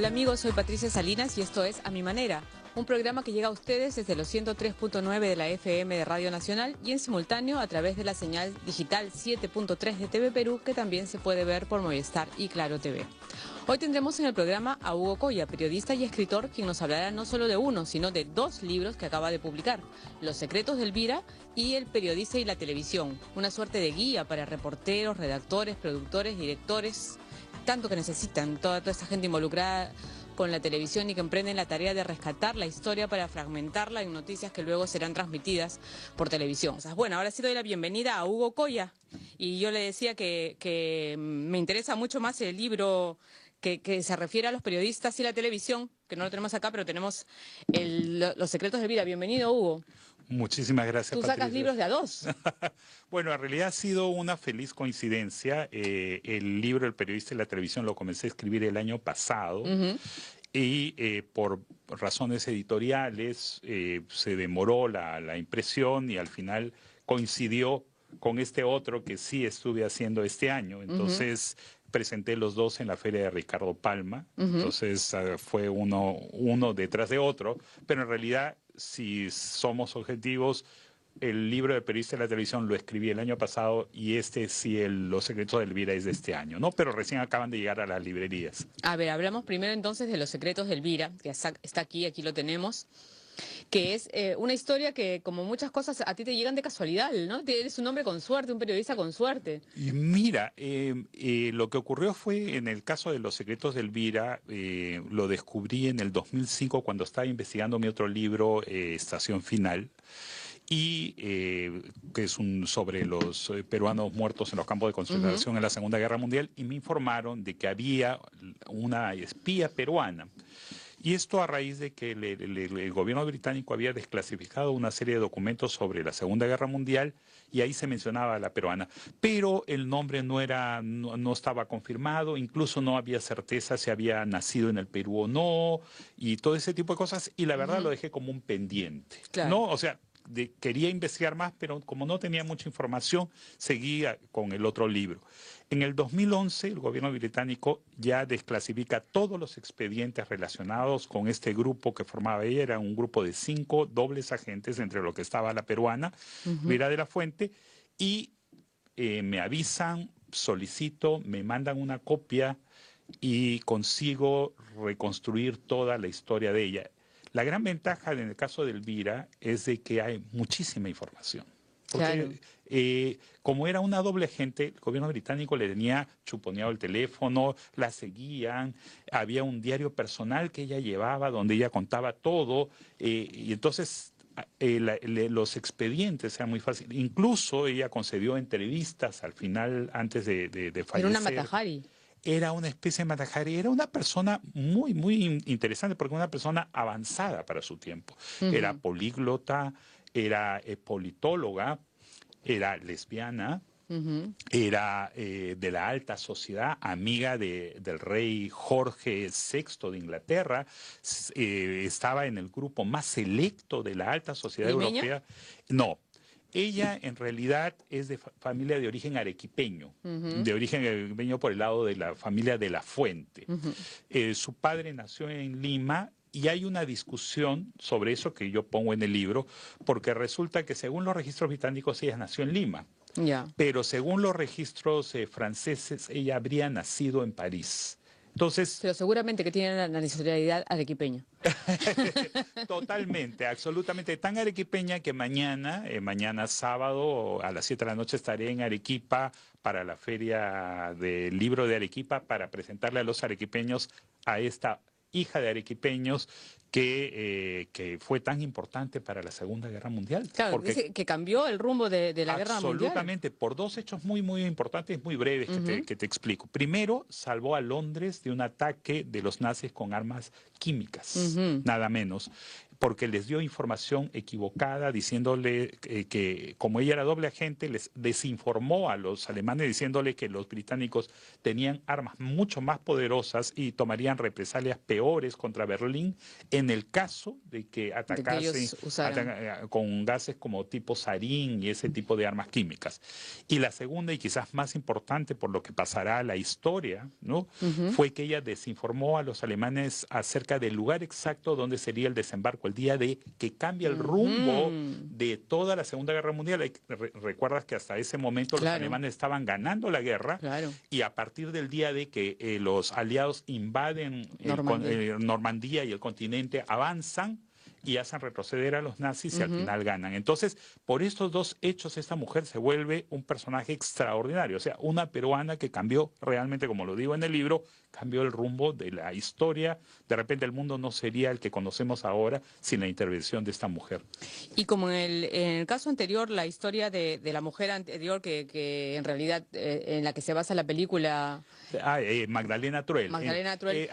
Hola amigos, soy Patricia Salinas y esto es A Mi Manera, un programa que llega a ustedes desde los 103.9 de la FM de Radio Nacional y en simultáneo a través de la señal digital 7.3 de TV Perú, que también se puede ver por Movistar y Claro TV. Hoy tendremos en el programa a Hugo Coya, periodista y escritor, quien nos hablará no solo de uno, sino de dos libros que acaba de publicar: Los secretos de Elvira y El periodista y la televisión, una suerte de guía para reporteros, redactores, productores, directores, tanto que necesitan toda esta gente involucrada con la televisión y que emprenden la tarea de rescatar la historia para fragmentarla en noticias que luego serán transmitidas por televisión. Bueno, ahora sí doy la bienvenida a Hugo Coya y yo le decía que me interesa mucho más el libro que se refiere a los periodistas y la televisión, que no lo tenemos acá, pero tenemos Los secretos de Elvira. Bienvenido, Hugo. Muchísimas gracias, Tú sacas Patricia. libros de a dos. Bueno, en realidad ha sido una feliz coincidencia. El libro El periodista y la televisión lo comencé a escribir el año pasado. Y por razones editoriales se demoró la impresión y al final coincidió con este otro que sí estuve haciendo este año. Entonces presenté los dos en la feria de Ricardo Palma. Entonces fue uno detrás de otro, pero en realidad, si somos objetivos, el libro de periodista de la televisión lo escribí el año pasado y Los secretos de Elvira es de este año, ¿no? Pero recién acaban de llegar a las librerías. A ver, hablamos primero entonces de Los secretos de Elvira, que está aquí lo tenemos, que es una historia que, como muchas cosas, a ti te llegan de casualidad, ¿no? Eres un hombre con suerte, un periodista con suerte. Y mira, lo que ocurrió fue, en el caso de Los secretos de Elvira, lo descubrí en el 2005 cuando estaba investigando mi otro libro, Estación Final, y que es sobre los peruanos muertos en los campos de concentración en la Segunda Guerra Mundial, y me informaron de que había una espía peruana. Y esto a raíz de que el gobierno británico había desclasificado una serie de documentos sobre la Segunda Guerra Mundial y ahí se mencionaba a la peruana. Pero el nombre no estaba confirmado, incluso no había certeza si había nacido en el Perú o no, y todo ese tipo de cosas. Y la verdad lo dejé como un pendiente, Claro. ¿no? O sea, quería investigar más, pero como no tenía mucha información, seguía con el otro libro. En el 2011, el gobierno británico ya desclasifica todos los expedientes relacionados con este grupo que formaba ella. Era un grupo de 5 dobles agentes, entre lo que estaba la peruana, Vera de la Fuente, y me avisan, solicito, me mandan una copia y consigo reconstruir toda la historia de ella. La gran ventaja en el caso de Elvira es de que hay muchísima información. Porque como era una doble agente, el gobierno británico le tenía chuponeado el teléfono, la seguían, había un diario personal que ella llevaba donde ella contaba todo, y entonces los expedientes eran muy fáciles. Incluso ella concedió entrevistas al final, antes de fallecer. Era una Matajari. Era una especie de Matajari, era una persona muy, muy interesante, porque una persona avanzada para su tiempo. Era políglota, era politóloga, era lesbiana, era de la alta sociedad, amiga del rey Jorge VI de Inglaterra, estaba en el grupo más selecto de la alta sociedad europea. No. Ella en realidad es de familia de origen arequipeño, de origen arequipeño por el lado de la familia de la Fuente. Su padre nació en Lima y hay una discusión sobre eso que yo pongo en el libro, porque resulta que según los registros británicos ella nació en Lima, pero según los registros franceses ella habría nacido en París. Entonces, pero seguramente que tiene la nacionalidad arequipeña. Totalmente, absolutamente. Tan arequipeña que mañana sábado a las 7 de la noche estaré en Arequipa para la Feria del Libro de Arequipa para presentarle a los arequipeños a esta hija de arequipeños que fue tan importante para la Segunda Guerra Mundial. Claro, porque dice que cambió el rumbo de la guerra mundial. Absolutamente, por dos hechos muy, muy importantes, muy breves que te explico. Primero, salvó a Londres de un ataque de los nazis con armas químicas, nada menos, porque les dio información equivocada, diciéndole que como ella era doble agente, les desinformó a los alemanes diciéndole que los británicos tenían armas mucho más poderosas y tomarían represalias peores contra Berlín en el caso de que atacasen con gases como tipo sarín y ese tipo de armas químicas. Y la segunda, y quizás más importante por lo que pasará a la historia, ¿no? Fue que ella desinformó a los alemanes acerca del lugar exacto donde sería el desembarco, el día de que cambia el rumbo de toda la Segunda Guerra Mundial. Recuerdas que hasta ese momento los alemanes estaban ganando la guerra, y a partir del día de que los aliados invaden Normandía y el continente, avanzan y hacen retroceder a los nazis y al final ganan. Entonces, por estos dos hechos, esta mujer se vuelve un personaje extraordinario. O sea, una peruana que cambió realmente, como lo digo en el libro, cambió el rumbo de la historia. De repente el mundo no sería el que conocemos ahora sin la intervención de esta mujer. Y como en el caso anterior, la historia de la mujer anterior, que en realidad en la que se basa la película... Magdalena Truell. Magdalena Truell.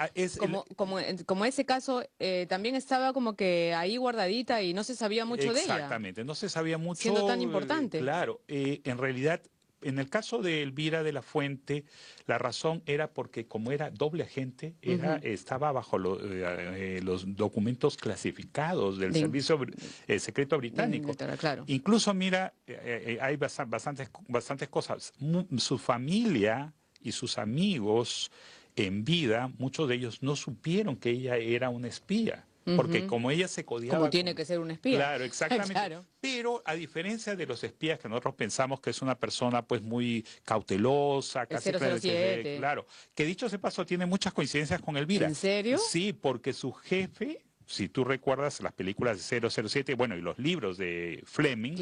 Como ese caso, también estaba como que ahí guardadita y no se sabía mucho de ella. Exactamente, no se sabía mucho. Siendo tan importante. Claro, en realidad, en el caso de Elvira de la Fuente, la razón era porque como era doble agente, estaba bajo los documentos clasificados del Servicio Secreto Británico. Claro. Incluso, mira, hay bastantes cosas. Su familia y sus amigos en vida, muchos de ellos no supieron que ella era una espía. Porque como ella se codiaba... Como tiene que ser un espía. Claro, exactamente. Pero a diferencia de los espías que nosotros pensamos que es una persona pues muy cautelosa, casi... 007. Claro, que dicho se pasó, tiene muchas coincidencias con Elvira. ¿En serio? Sí, porque su jefe... Si tú recuerdas las películas de 007, bueno, y los libros de Fleming,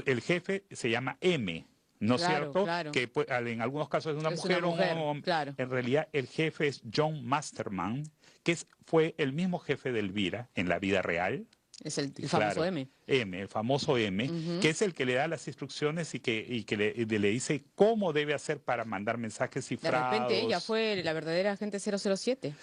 el jefe se llama M. ¿No es cierto? Que en algunos casos es una mujer o un hombre. En realidad el jefe es John Masterman, que fue el mismo jefe de Elvira en la vida real. Es el famoso M. El famoso M, que es el que le da las instrucciones y que le dice cómo debe hacer para mandar mensajes cifrados. De repente ella fue la verdadera agente 007.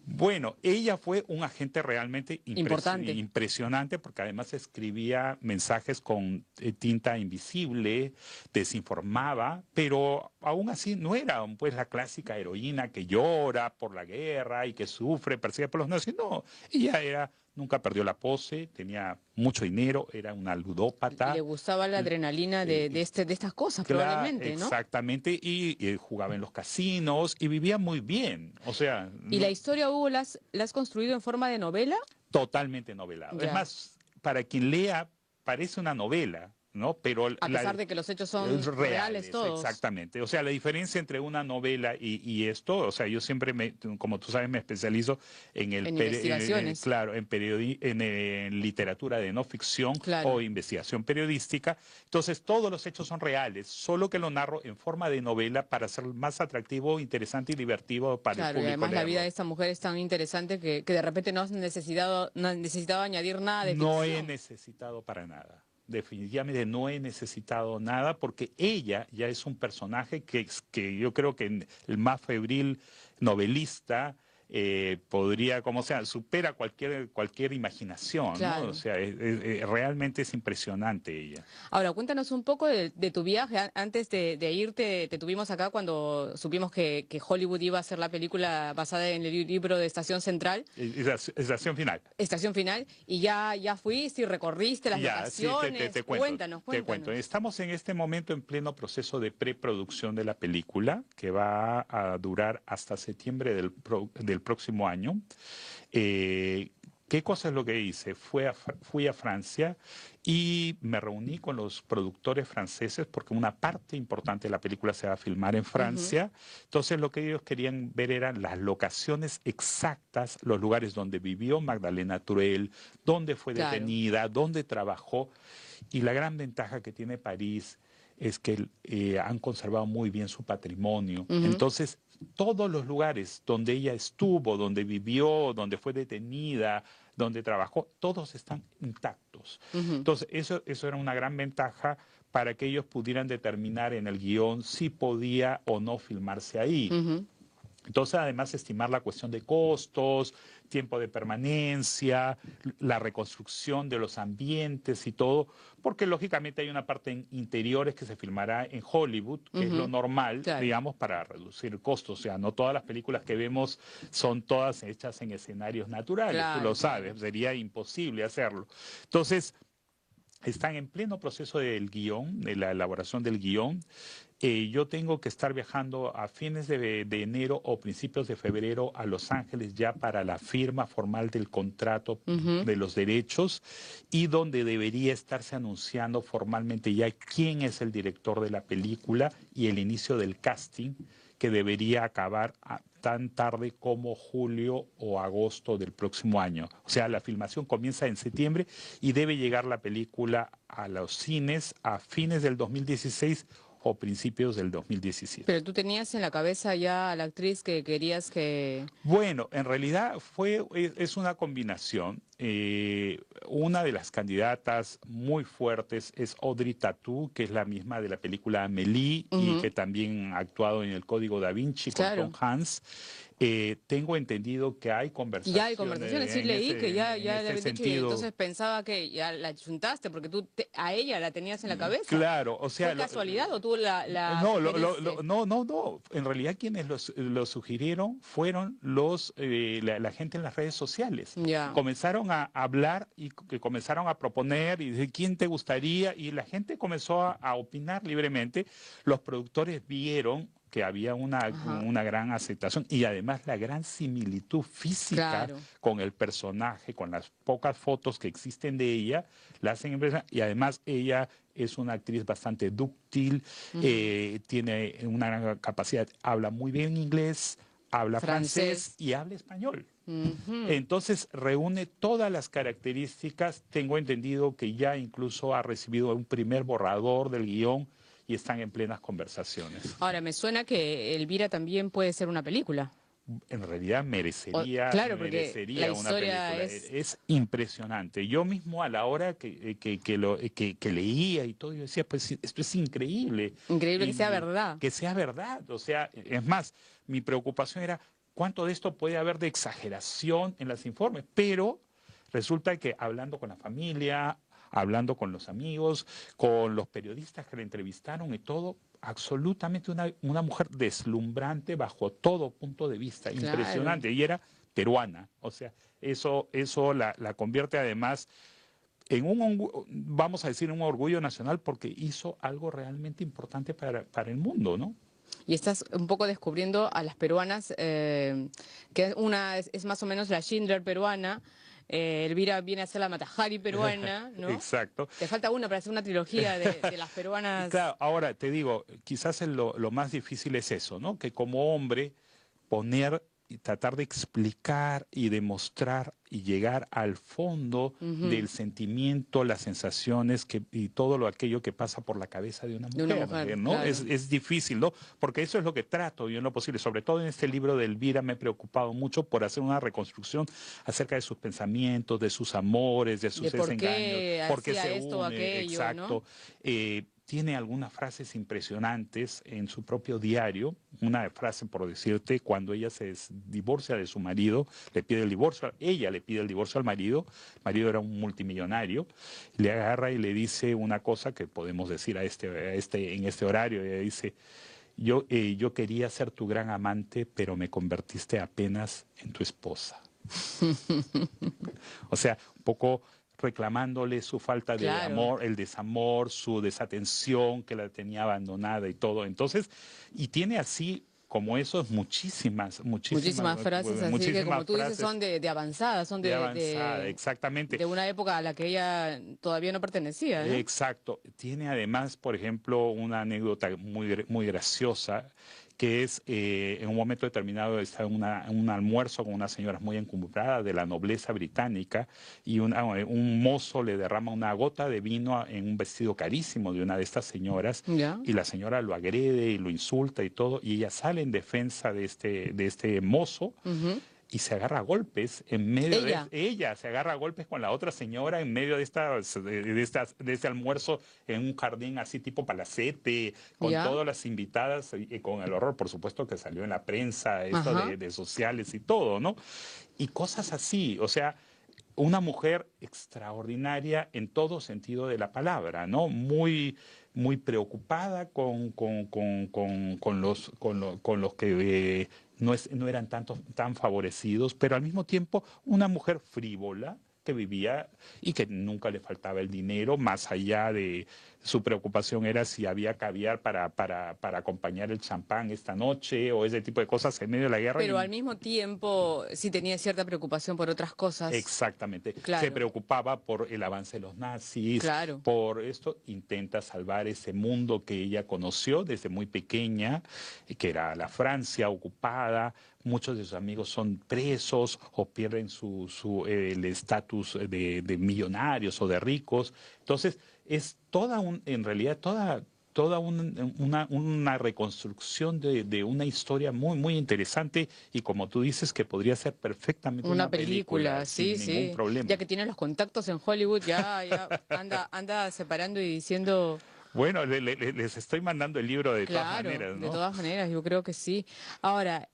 Bueno, ella fue un agente realmente impresionante, porque además escribía mensajes con tinta invisible, desinformaba, pero aún así no era pues la clásica heroína que llora por la guerra y que sufre, persigue por los nazis. No, ella nunca perdió la pose, tenía mucho dinero, era una ludópata. Le gustaba la adrenalina de estas cosas, probablemente, ¿no? Exactamente, y jugaba en los casinos y vivía muy bien. O sea... ¿Y la historia, Hugo, la has construido en forma de novela? Totalmente novelado. Es más, para quien lea, parece una novela, ¿no? Pero a pesar de que los hechos son reales todos. Exactamente. O sea, la diferencia entre una novela y esto, o sea, yo siempre, como tú sabes, me especializo en investigaciones. En literatura de no ficción o investigación periodística. Entonces, todos los hechos son reales, solo que lo narro en forma de novela para ser más atractivo, interesante y divertido para el público. Y además la vida de esta mujer es tan interesante que de repente no has necesitado añadir nada de ficción. No he necesitado para nada. Definitivamente no he necesitado nada porque ella ya es un personaje que yo creo que el más febril novelista podría, como sea, supera cualquier imaginación, ¿no? O sea, realmente es impresionante ella. Ahora, cuéntanos un poco de tu viaje. Antes de irte, te tuvimos acá cuando supimos que Hollywood iba a hacer la película basada en el libro de Estación Central. Estación Final. Estación Final. Y ya fuiste y recorriste las locaciones. Sí, Cuéntanos. Te cuento. Estamos en este momento en pleno proceso de preproducción de la película, que va a durar hasta septiembre del próximo año. ¿Qué cosa es lo que hice? Fui a Francia y me reuní con los productores franceses porque una parte importante de la película se va a filmar en Francia. Entonces lo que ellos querían ver eran las locaciones exactas, los lugares donde vivió Magdalena Truell, dónde fue detenida, dónde trabajó. Y la gran ventaja que tiene París es que han conservado muy bien su patrimonio. Entonces, todos los lugares donde ella estuvo, donde vivió, donde fue detenida, donde trabajó, todos están intactos. Entonces, eso era una gran ventaja para que ellos pudieran determinar en el guión si podía o no filmarse ahí. Entonces, además, estimar la cuestión de costos, tiempo de permanencia, la reconstrucción de los ambientes y todo, porque lógicamente hay una parte en interiores que se filmará en Hollywood, que es lo normal, Claro. digamos, para reducir costos. O sea, no todas las películas que vemos son todas hechas en escenarios naturales, tú Claro, lo sabes, sería imposible hacerlo. Entonces, están en pleno proceso del guión, de la elaboración del guión. Yo tengo que estar viajando a fines de enero o principios de febrero a Los Ángeles ya para la firma formal del contrato de los derechos y donde debería estarse anunciando formalmente ya quién es el director de la película y el inicio del casting que debería acabar tan tarde como julio o agosto del próximo año. O sea, la filmación comienza en septiembre y debe llegar la película a los cines a fines del 2016 o principios del 2017. Pero tú tenías en la cabeza ya a la actriz que querías que... Bueno, en realidad es una combinación. Una de las candidatas muy fuertes es Audrey Tautou, que es la misma de la película Amélie y que también ha actuado en El Código Da Vinci con Tom Hanks. Tengo entendido que hay conversaciones. Ya hay conversaciones, sí leí que ya le habían dicho y sentido. entonces pensaba que ya la chuntaste porque tú a ella la tenías en la cabeza. Claro, o sea... ¿Fue casualidad o tú la sugeriste? No. En realidad quienes lo sugirieron fueron la gente en las redes sociales. Ya. Comenzaron a hablar y que comenzaron a proponer y decir quién te gustaría y la gente comenzó a opinar libremente. Los productores vieron que había una gran aceptación y además la gran similitud física con el personaje, con las pocas fotos que existen de ella, la hacen impresionante y además ella es una actriz bastante dúctil, tiene una gran capacidad, habla muy bien inglés, habla francés y habla español. Entonces reúne todas las características, tengo entendido que ya incluso ha recibido un primer borrador del guión y están en plenas conversaciones. Ahora, me suena que Elvira también puede ser una película. En realidad merecería, claro, porque merecería la una historia película. Es impresionante. Yo mismo a la hora que leía y todo, yo decía, pues esto es increíble. Increíble que sea verdad. Que sea verdad. O sea, es más, mi preocupación era cuánto de esto puede haber de exageración en los informes, pero resulta que hablando con la familia, hablando con los amigos, con los periodistas que la entrevistaron y todo, absolutamente una mujer deslumbrante bajo todo punto de vista, impresionante. Y era peruana, o sea, eso la convierte además en vamos a decir, un orgullo nacional porque hizo algo realmente importante para el mundo, ¿no? Y estás un poco descubriendo a las peruanas, que una es más o menos la Schindler peruana. Elvira viene a ser la Mata Hari peruana, ¿no? Exacto. Te falta una para hacer una trilogía de las peruanas. Claro, ahora te digo, quizás lo más difícil es eso, ¿no? Que como hombre poner y tratar de explicar y demostrar y llegar al fondo del sentimiento, las sensaciones y todo aquello que pasa por la cabeza de una mujer, ¿no? Claro. Es difícil, ¿no? Porque eso es lo que trato yo en lo posible. Sobre todo en este libro de Elvira me he preocupado mucho por hacer una reconstrucción acerca de sus pensamientos, de sus amores, de sus desengaños. Por qué hacía esto o aquello, exacto. ¿No? Tiene algunas frases impresionantes en su propio diario. Una frase, por decirte, cuando ella se divorcia de su marido, le pide el divorcio, ella le pide el divorcio al marido era un multimillonario, le agarra y le dice una cosa que podemos decir en este horario. Ella dice, yo quería ser tu gran amante, pero me convertiste apenas en tu esposa. O sea, un poco reclamándole su falta de amor, el desamor, su desatención, que la tenía abandonada y todo. Entonces, y tiene así, como esos, muchísimas frases, así que como tú dices, son de avanzada, son de avanzada, exactamente. De una época a la que ella todavía no pertenecía, ¿no? Exacto. Tiene además, por ejemplo, una anécdota muy graciosa, que es en un momento determinado está en un almuerzo con unas señoras muy encumbradas de la nobleza británica y un mozo le derrama una gota de vino en un vestido carísimo de una de estas señoras y la señora lo agrede y lo insulta y todo y ella sale en defensa de este mozo y se agarra a golpes en medio Ella. de ella, se agarra a golpes con la otra señora en medio de este almuerzo en un jardín así tipo palacete, con Ya. todas las invitadas y con el horror, por supuesto, que salió en la prensa, esto Ajá. de sociales y todo, ¿no? Y cosas así, o sea, una mujer extraordinaria en todo sentido de la palabra, ¿no? Muy preocupada con los que no eran tan favorecidos, pero al mismo tiempo una mujer frívola que vivía y que nunca le faltaba el dinero, más allá de su preocupación era si había caviar para acompañar el champán esta noche o ese tipo de cosas en medio de la guerra. Pero al mismo tiempo sí tenía cierta preocupación por otras cosas. Exactamente. Se Claro, preocupaba por el avance de los nazis, claro. por esto, intenta salvar ese mundo que ella conoció desde muy pequeña, que era la Francia ocupada. Muchos de sus amigos son presos o pierden el estatus de millonarios o de ricos. Entonces, es en realidad, una reconstrucción de una historia muy interesante y como tú dices que podría ser perfectamente Una una película película, sin sí, ningún sí. problema. Ya que tiene los contactos en Hollywood, ya anda separando y diciendo, Bueno, les estoy mandando el libro de todas claro, maneras, de ¿no? todas maneras, yo creo que sí. Ahora,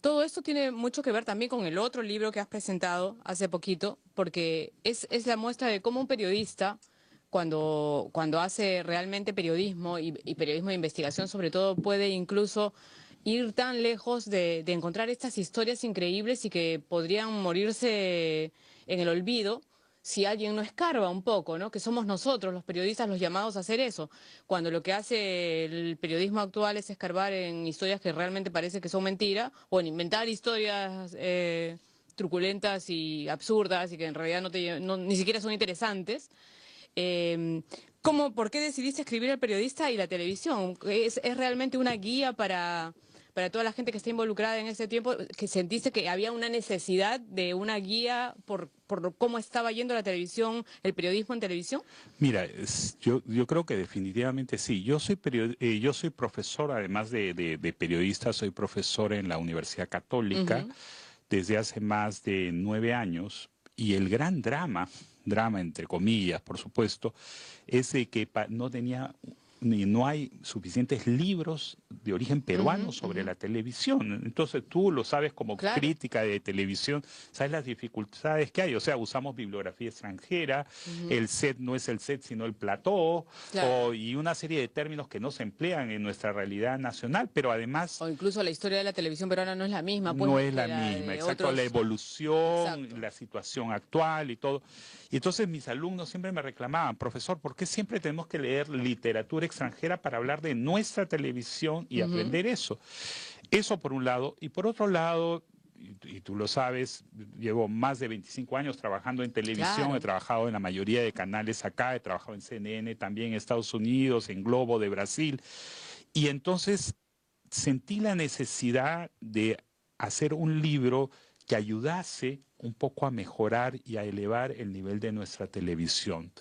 todo esto tiene mucho que ver también con el otro libro que has presentado hace poquito, porque es la muestra de cómo un periodista, cuando hace realmente periodismo y periodismo de investigación sobre todo, puede incluso ir tan lejos de encontrar estas historias increíbles y que podrían morirse en el olvido si alguien no escarba un poco, ¿no? Que somos nosotros, los periodistas, los llamados a hacer eso, cuando lo que hace el periodismo actual es escarbar en historias que realmente parece que son mentira, o en inventar historias truculentas y absurdas y que en realidad ni siquiera son interesantes. Eh, ¿Por qué decidiste escribir el periodista y la televisión? ¿Es realmente una guía para toda la gente que está involucrada en ese tiempo? ¿Que sentiste que había una necesidad de una guía por cómo estaba yendo la televisión, el periodismo en televisión? Mira, yo creo que definitivamente sí. Yo soy profesor, además de periodista, soy profesor en la Universidad Católica Ujú. desde hace más de 9 años. Y el gran drama entre comillas, por supuesto, es de que no tenía ni no hay suficientes libros de origen peruano Ujú, sobre ujú. la televisión. Entonces tú lo sabes como Claro. crítica de televisión, sabes las dificultades que hay. O sea, usamos bibliografía extranjera, Ujú. el set no es el set sino el plató, Claro. y una serie de términos que no se emplean en nuestra realidad nacional, pero además O incluso la historia de la televisión peruana no es la misma, no pues, es que la la misma, de exacto, la otros. evolución, Exacto. la situación actual y todo. Y entonces mis alumnos siempre me reclamaban, profesor, ¿por qué siempre tenemos que leer literatura extranjera para hablar de nuestra televisión y Ujú. aprender eso? Eso por un lado. Y por otro lado, y tú lo sabes, llevo más de 25 años trabajando en televisión, he Claro. trabajado en la mayoría de canales acá, he trabajado en CNN, también en Estados Unidos, en Globo de Brasil. Y entonces sentí la necesidad de hacer un libro que ayudase un poco a mejorar y a elevar el nivel de nuestra televisión.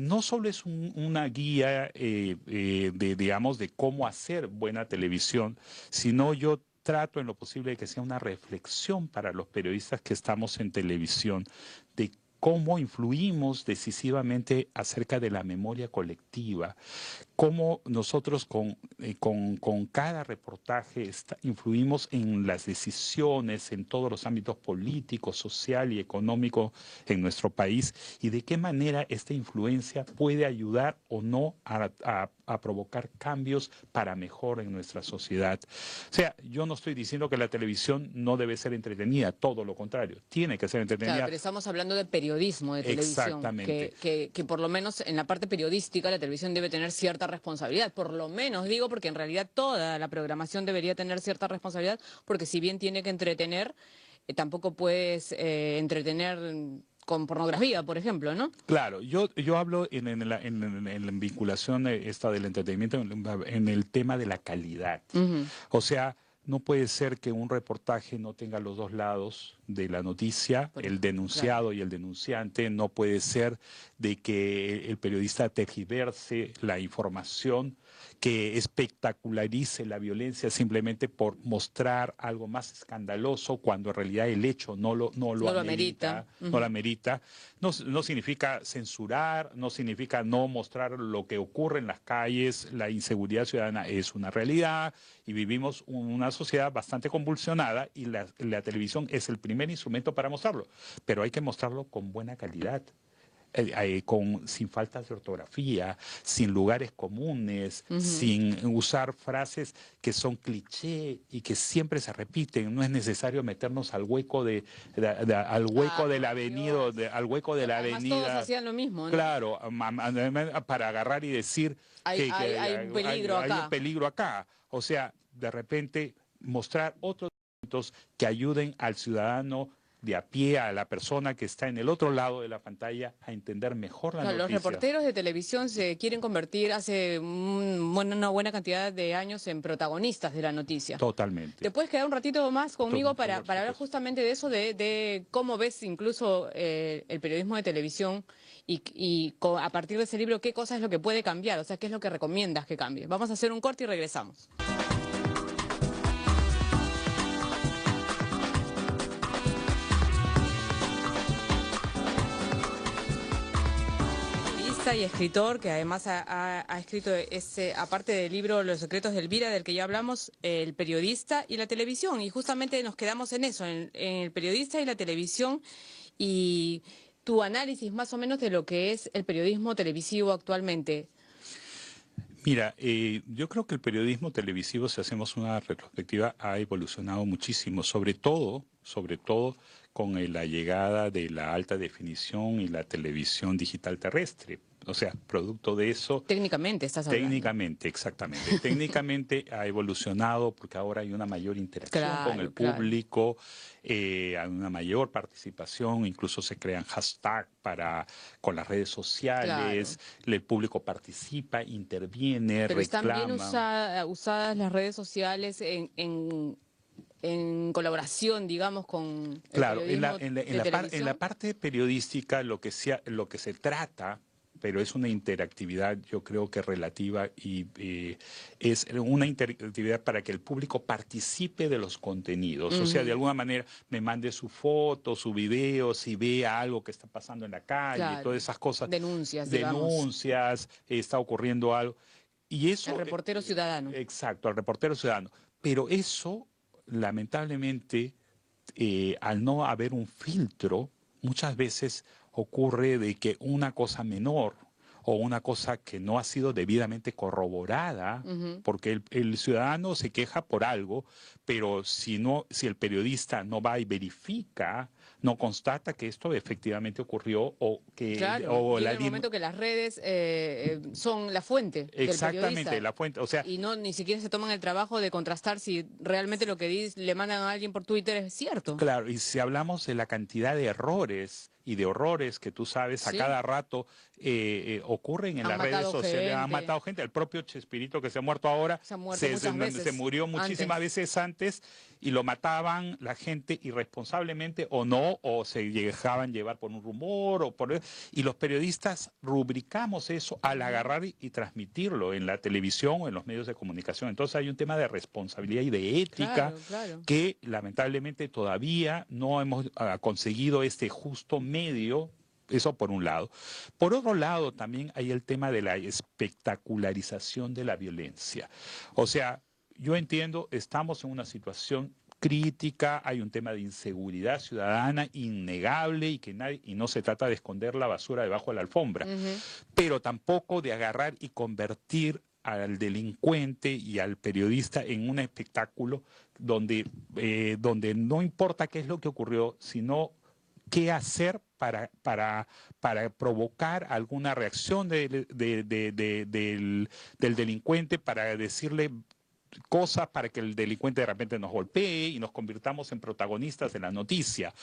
No solo es una guía digamos, de cómo hacer buena televisión, sino yo trato en lo posible de que sea una reflexión para los periodistas que estamos en televisión, de cómo influimos decisivamente acerca de la memoria colectiva, cómo nosotros con cada reportaje influimos en las decisiones en todos los ámbitos políticos, social y económico en nuestro país y de qué manera esta influencia puede ayudar o no a provocar cambios para mejor en nuestra sociedad. O sea, yo no estoy diciendo que la televisión no debe ser entretenida, todo lo contrario, tiene que ser Claro, entretenida pero estamos hablando de periodismo, de televisión, exactamente. que por lo menos en la parte periodística la televisión debe tener cierta responsabilidad, por lo menos digo, porque en realidad toda la programación debería tener cierta responsabilidad, porque si bien tiene que entretener, tampoco puedes entretener con pornografía, por ejemplo, ¿no? Claro, yo hablo en la vinculación esta del entretenimiento en el tema de la calidad. Ujú. O sea, no puede ser que un reportaje no tenga los dos lados de la noticia, el Claro. denunciado y el denunciante. No puede ser de que el periodista tergiverse la información que espectacularice la violencia simplemente por mostrar algo más escandaloso cuando en realidad el hecho no lo amerita, no lo amerita. No significa censurar, no significa no mostrar lo que ocurre en las calles. La inseguridad ciudadana es una realidad y vivimos una sociedad bastante convulsionada y la televisión es el primer instrumento para mostrarlo, pero hay que mostrarlo con buena calidad. Sin faltas de ortografía, sin lugares comunes, sin usar frases que son cliché y que siempre se repiten. No es necesario meternos al hueco de la avenida, al hueco de la avenida. Todos hacían lo mismo, ¿no? Claro, para agarrar y decir que hay un peligro acá. Hay un peligro acá. O sea, de repente mostrar otros elementos que ayuden al ciudadano de a pie, a la persona que está en el otro lado de la pantalla, a entender mejor la noticia. Los reporteros de televisión se quieren convertir hace una buena cantidad de años en protagonistas de la noticia. Totalmente. ¿Te puedes quedar un ratito más conmigo para hablar justamente de eso, de cómo ves incluso el periodismo de televisión y a partir de ese libro, qué cosa es lo que puede cambiar? O sea, ¿qué es lo que recomiendas que cambie? Vamos a hacer un corte y regresamos. Y escritor que además ha escrito aparte del libro Los secretos de Elvira, del que ya hablamos, el periodista y la televisión, y justamente nos quedamos en eso, en el periodista y la televisión, y tu análisis más o menos de lo que es el periodismo televisivo actualmente. Mira, yo creo que el periodismo televisivo, si hacemos una retrospectiva, ha evolucionado muchísimo, sobre todo con la llegada de la alta definición y la televisión digital terrestre. O sea, producto de eso... Técnicamente estás hablando. Técnicamente, exactamente. Técnicamente ha evolucionado porque ahora hay una mayor interacción con el público, hay una mayor participación, incluso se crean hashtags con las redes sociales, el público participa, interviene, reclama. Pero están bien usadas las redes sociales en colaboración, digamos, con el periodismo en la parte periodística lo que se trata, pero es una interactividad, yo creo que relativa, y es una interactividad para que el público participe de los contenidos. O sea, de alguna manera me mande su foto, su video, si ve algo que está pasando en la calle, todas esas cosas. Denuncias, está ocurriendo algo. Y eso, el reportero ciudadano. Exacto, el reportero ciudadano. Pero eso, lamentablemente, al no haber un filtro, muchas veces ocurre de que una cosa menor o una cosa que no ha sido debidamente corroborada, porque el ciudadano se queja por algo, pero si el periodista no va y verifica, no constata que esto efectivamente ocurrió o que... Claro, y en el momento que las redes son la fuente del periodista. Exactamente, la fuente, o sea... Y ni siquiera se toman el trabajo de contrastar si realmente lo que le mandan a alguien por Twitter es cierto. Claro, y si hablamos de la cantidad de errores y de horrores que tú sabes a cada rato ocurren en las redes sociales, han matado gente. El propio Chespirito que se ha muerto ahora se murió muchísimas veces antes y lo mataban la gente irresponsablemente o no, o se dejaban llevar por un rumor y los periodistas rubricamos eso al agarrar y transmitirlo en la televisión o en los medios de comunicación. Entonces hay un tema de responsabilidad y de ética que lamentablemente todavía no hemos conseguido este justo medio. Eso por un lado. Por otro lado, también hay el tema de la espectacularización de la violencia. O sea, yo entiendo, estamos en una situación crítica, hay un tema de inseguridad ciudadana innegable y no se trata de esconder la basura debajo de la alfombra, pero tampoco de agarrar y convertir al delincuente y al periodista en un espectáculo donde no importa qué es lo que ocurrió, sino qué hacer para provocar alguna reacción del delincuente, para decirle cosas para que el delincuente de repente nos golpee y nos convirtamos en protagonistas de la noticia.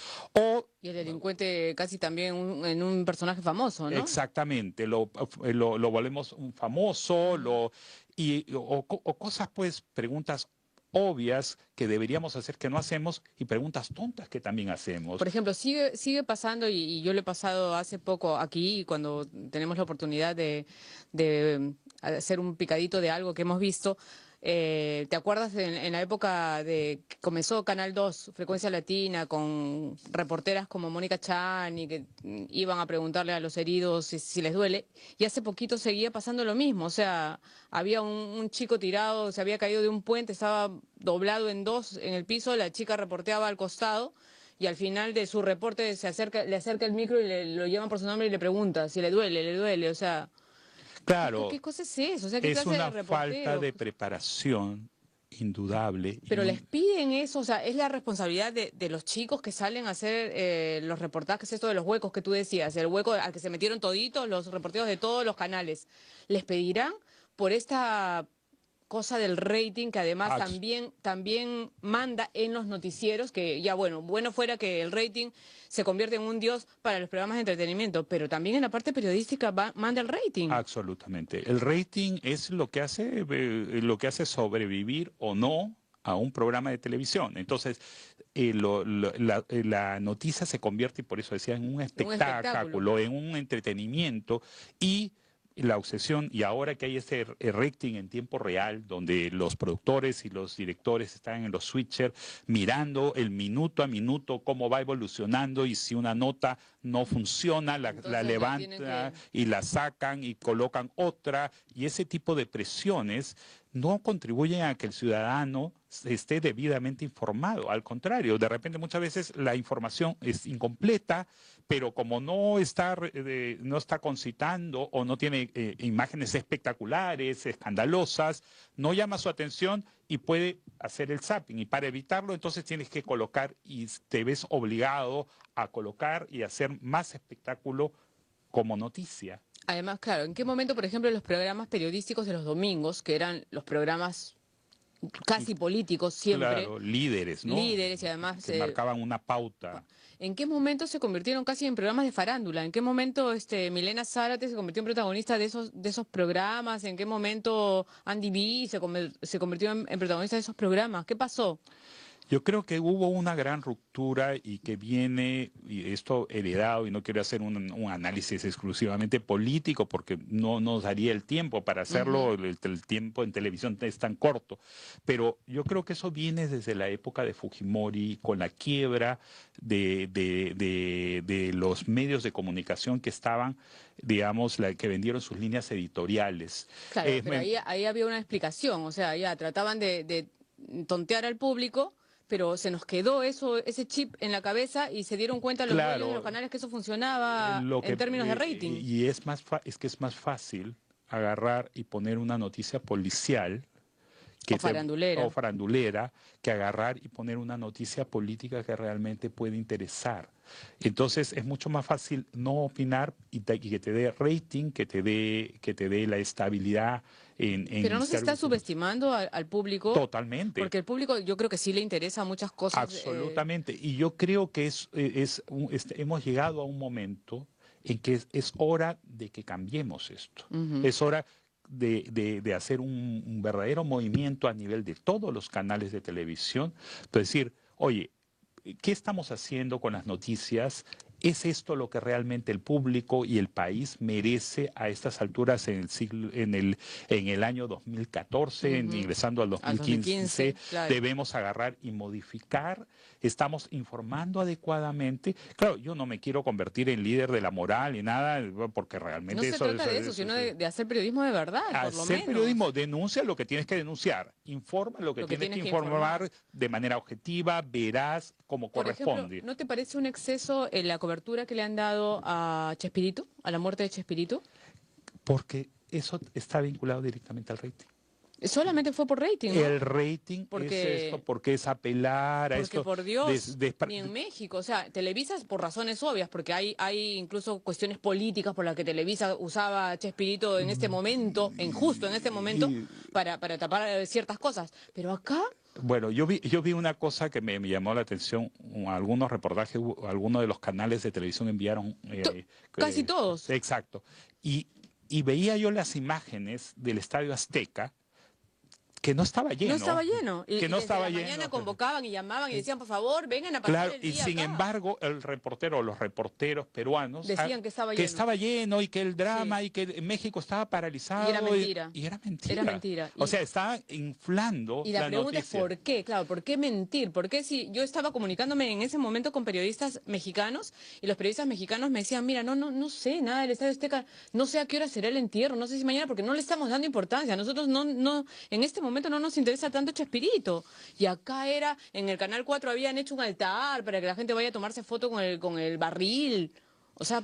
Y el delincuente casi también en un personaje famoso, ¿no? Exactamente, lo volvemos un famoso, o cosas, pues, preguntas obvias que deberíamos hacer que no hacemos y preguntas tontas que también hacemos. Por ejemplo, sigue pasando, y yo lo he pasado hace poco aquí, cuando tenemos la oportunidad de hacer un picadito de algo que hemos visto. ¿Te acuerdas en la época de que comenzó Canal 2, Frecuencia Latina, con reporteras como Mónica Chan y que iban a preguntarle a los heridos si les duele? Y hace poquito seguía pasando lo mismo, o sea, había un chico tirado, se había caído de un puente, estaba doblado en dos en el piso, la chica reporteaba al costado y al final de su reporte le acerca el micro y lo llaman por su nombre y le pregunta si le duele, o sea... Claro, ¿Qué cosa es eso? O sea, ¿qué es clase de una falta reportero? de preparación indudable. Pero les piden eso, o sea, es la responsabilidad de los chicos que salen a hacer los reportajes, esto de los huecos que tú decías, el hueco al que se metieron toditos los reporteros de todos los canales. ¿Les pedirán por esta cosa del rating que además también manda en los noticieros, que ya bueno fuera que el rating se convierte en un dios para los programas de entretenimiento, pero también en la parte periodística manda el rating? Absolutamente. El rating es lo que hace sobrevivir o no a un programa de televisión. Entonces, la noticia se convierte, y por eso decía, en un espectáculo, en un entretenimiento, y la obsesión, y ahora que hay ese rating en tiempo real, donde los productores y los directores están en los switchers mirando el minuto a minuto cómo va evolucionando, y si una nota no funciona, la levantan y la sacan y colocan otra, y ese tipo de presiones no contribuyen a que el ciudadano esté debidamente informado. Al contrario, de repente muchas veces la información es incompleta, pero como no está concitando o no tiene imágenes espectaculares, escandalosas, no llama su atención y puede hacer el zapping. Y para evitarlo, entonces tienes que colocar, y te ves obligado a colocar y hacer más espectáculo como noticia. Además, claro, ¿en qué momento, por ejemplo, los programas periodísticos de los domingos, que eran los programas casi políticos siempre? Claro, líderes, ¿no? Líderes y además... que marcaban una pauta. ¿En qué momento se convirtieron casi en programas de farándula? ¿En qué momento Milena Zárate se convirtió en protagonista de esos programas? ¿En qué momento Andy B se convirtió en protagonista de esos programas? ¿Qué pasó? Yo creo que hubo una gran ruptura y que viene, y esto heredado, y no quiero hacer un análisis exclusivamente político porque no nos daría el tiempo para hacerlo, el tiempo en televisión es tan corto, pero yo creo que eso viene desde la época de Fujimori, con la quiebra de los medios de comunicación que estaban, digamos, que vendieron sus líneas editoriales. Claro, pero ahí había una explicación, o sea, ya trataban de tontear al público, pero se nos quedó ese chip en la cabeza y se dieron cuenta los dueños de los canales que eso funcionaba en términos de rating. Y es que es más fácil agarrar y poner una noticia policial o farandulera que agarrar y poner una noticia política que realmente puede interesar. Entonces es mucho más fácil no opinar y que te dé rating, que te dé la estabilidad. Pero no se está subestimando al público. Totalmente. Porque el público yo creo que sí le interesa muchas cosas. Absolutamente. Y yo creo que hemos llegado a un momento en que es hora de que cambiemos esto. Es hora de hacer un verdadero movimiento a nivel de todos los canales de televisión. Es decir, oye, ¿qué estamos haciendo con las noticias? ¿Es esto lo que realmente el público y el país merece a estas alturas en el año 2014, ingresando al 2015? Claro. Debemos agarrar y modificar. Estamos informando adecuadamente. Claro, yo no me quiero convertir en líder de la moral ni nada, porque realmente... No se trata de eso, sino de hacer periodismo de verdad, por lo menos. Hacer periodismo, denuncia lo que tienes que denunciar, informa lo que tienes que informar de manera objetiva, veraz, como corresponde. Por ejemplo, ¿no te parece un exceso en la cobertura que le han dado a Chespirito, a la muerte de Chespirito? Porque eso está vinculado directamente al rating. Solamente fue por rating, ¿no? El rating es esto, porque es apelar a esto. Porque por Dios, ni en México, o sea, Televisa por razones obvias, porque hay incluso cuestiones políticas por las que Televisa usaba a Chespirito en este momento, justo en este momento, para tapar ciertas cosas. Pero acá... Bueno, yo vi una cosa que me llamó la atención. Algunos reportajes, algunos de los canales de televisión enviaron... casi todos. Exacto. Y veía yo las imágenes del Estadio Azteca, que no estaba lleno. No estaba lleno. Que no estaba lleno. Mañana convocaban y llamaban y decían, por favor, vengan a pasar Claro, el día y sin acá. embargo, los reporteros peruanos decían que estaba lleno. Que estaba lleno y que el drama y que México estaba paralizado. Y era mentira. Y era mentira. Era mentira. O sea, estaban inflando y la pregunta noticia. es ¿por qué? Claro, ¿por qué mentir? ¿Por qué si yo estaba comunicándome en ese momento con periodistas mexicanos y los periodistas mexicanos me decían, mira, no sé nada del Estadio Azteca, no sé a qué hora será el entierro, no sé si mañana, porque no le estamos dando importancia. Nosotros en este momento no nos interesa tanto Chespirito. Y acá en el Canal 4 habían hecho un altar para que la gente vaya a tomarse foto con el barril. O sea...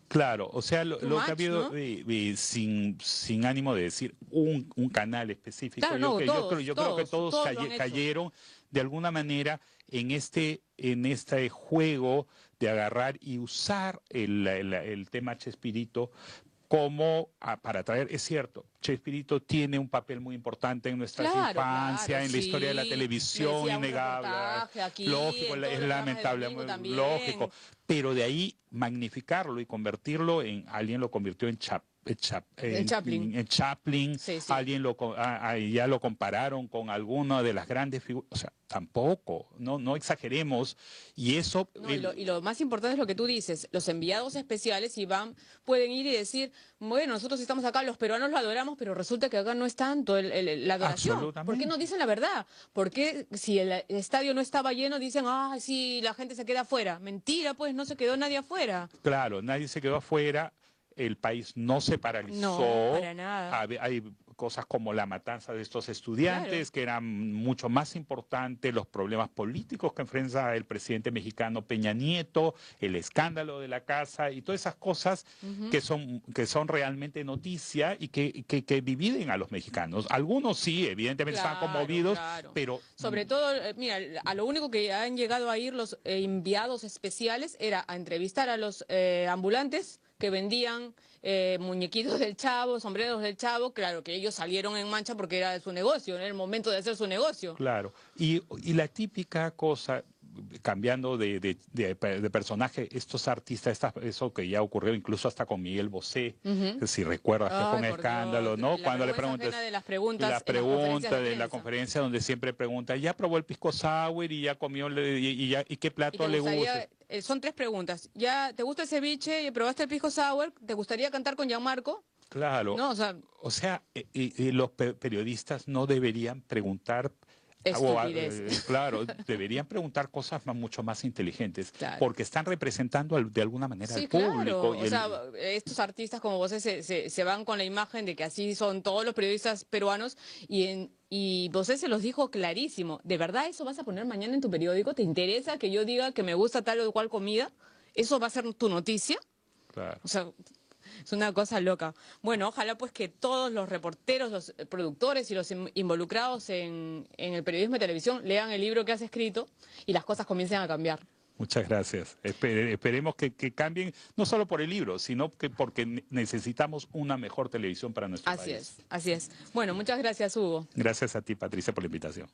Claro, o sea, lo que ha habido, ¿no? sin ánimo de decir un canal específico, claro, yo creo que todos cayeron de alguna manera en este juego de agarrar y usar el tema Chespirito como para traer, es cierto, Chespirito tiene un papel muy importante en nuestra infancia, en la historia de la televisión, innegable, lógico, es lamentable, lógico, pero de ahí magnificarlo y convertirlo alguien lo convirtió en Chaplin, sí. Alguien ya lo compararon con alguna de las grandes figuras, o sea, tampoco, no exageremos, y eso... y lo más importante es lo que tú dices, los enviados especiales pueden ir y decir, bueno, nosotros estamos acá, los peruanos lo adoramos, pero resulta que acá no es tanto la adoración. ¿Por qué no dicen la verdad? ¿Por qué si el estadio no estaba lleno dicen, sí, la gente se queda afuera? Mentira, pues, no se quedó nadie afuera. Claro, nadie se quedó afuera. El país no se paralizó. No, para nada. Hay cosas como la matanza de estos estudiantes, que eran mucho más importantes, los problemas políticos que enfrenta el presidente mexicano Peña Nieto, el escándalo de la casa y todas esas cosas que son realmente noticia y que dividen a los mexicanos. Algunos sí, evidentemente están conmovidos, pero... Sobre todo, mira, a lo único que han llegado a ir los enviados especiales era a entrevistar a los ambulantes que vendían muñequitos del Chavo, sombreros del Chavo, claro que ellos salieron en mancha porque era su negocio, era el momento de hacer su negocio. Claro, y la típica cosa, cambiando de personaje, estos artistas, eso que ya ocurrió incluso hasta con Miguel Bosé, si recuerdas, que fue un escándalo, ¿no? Cuando le preguntas de las preguntas de la conferencia donde siempre pregunta, ¿ya probó el pisco sour y ya comió y qué plato le gusta? Son 3 preguntas. ¿Ya te gusta el ceviche? ¿Probaste el pisco sour? ¿Te gustaría cantar con Gianmarco? Claro. No, o sea, los periodistas no deberían preguntar... claro, deberían preguntar cosas mucho más inteligentes, porque están representando de alguna manera al público. O sea, estos artistas como vos se van con la imagen de que así son todos los periodistas peruanos y Bosé se los dijo clarísimo. ¿De verdad eso vas a poner mañana en tu periódico? ¿Te interesa que yo diga que me gusta tal o cual comida? ¿Eso va a ser tu noticia? Claro. O sea, es una cosa loca. Bueno, ojalá pues que todos los reporteros, los productores y los involucrados en el periodismo de televisión lean el libro que has escrito y las cosas comiencen a cambiar. Muchas gracias. Esperemos que cambien, no solo por el libro, sino que porque necesitamos una mejor televisión para nuestro país. Así es. Bueno, muchas gracias, Hugo. Gracias a ti, Patricia, por la invitación.